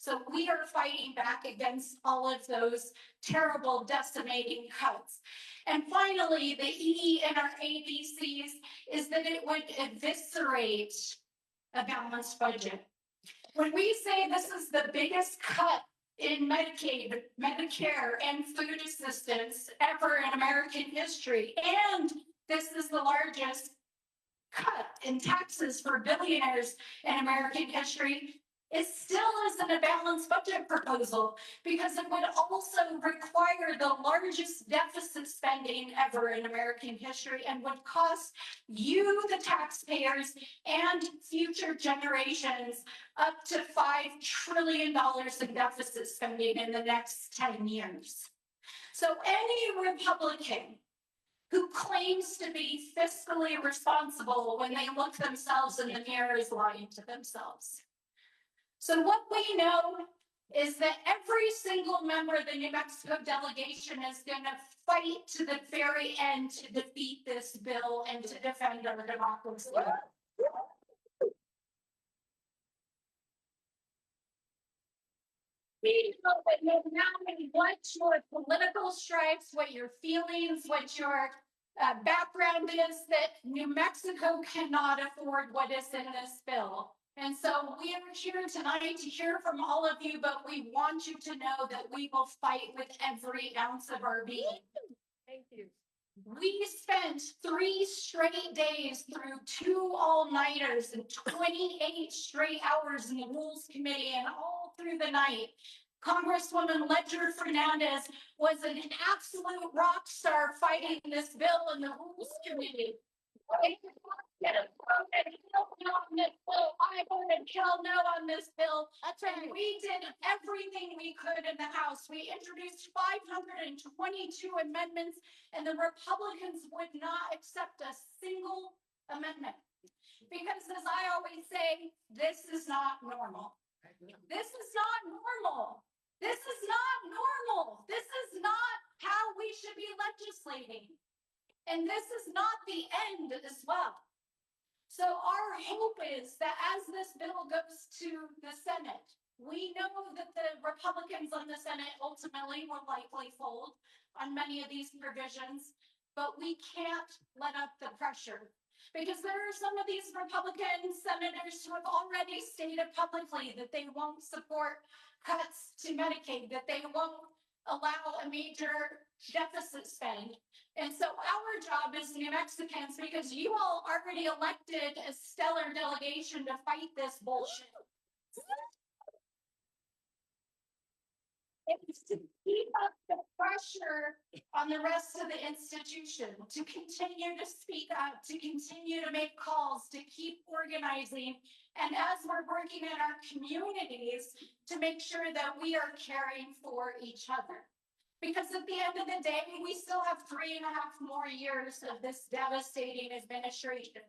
So we are fighting back against all of those terrible decimating cuts. And finally, the E in our ABCs is that it would eviscerate a balanced budget. When we say this is the biggest cut in Medicaid, Medicare, and food assistance ever in American history, and this is the largest cut in taxes for billionaires in American history, it still isn't a balanced budget proposal because it would also require the largest deficit spending ever in American history and would cost you, the taxpayers, and future generations up to $5 trillion in deficit spending in the next 10 years. So any Republican who claims to be fiscally responsible when they look themselves in the mirror is lying to themselves. So what we know is that every single member of the New Mexico delegation is going to fight to the very end to defeat this bill and to defend our democracy. We know that no matter what your political stripes, what your feelings, what your background is, that New Mexico cannot afford what is in this bill. And so we are here tonight to hear from all of you, but we want you to know that we will fight with every ounce of our being. Thank you. We spent 3 straight days through 2 all-nighters and 28 straight hours in the Rules Committee and all through the night. Congresswoman Ledger Fernandez was an absolute rock star fighting this bill in the Rules Committee. I voted hell no on this bill. That's right. And we did everything we could in the House. We introduced 522 amendments, and the Republicans would not accept a single amendment. Because as I always say, this is not normal. This is not normal. This is not normal. This is not how we should be legislating. And this is not the end as well. So our hope is that as this bill goes to the Senate, we know that the Republicans on the Senate ultimately will likely fold on many of these provisions, but we can't let up the pressure. Because there are some of these Republican senators who have already stated publicly that they won't support cuts to Medicaid, that they won't allow a major deficit spend. And so our job as New Mexicans, because you all already elected a stellar delegation to fight this bullshit, is to keep up the pressure on the rest of the institution, to continue to speak up, to continue to make calls, to keep organizing, and as we're working in our communities, to make sure that we are caring for each other. Because at the end of the day, we still have 3.5 more years of this devastating administration.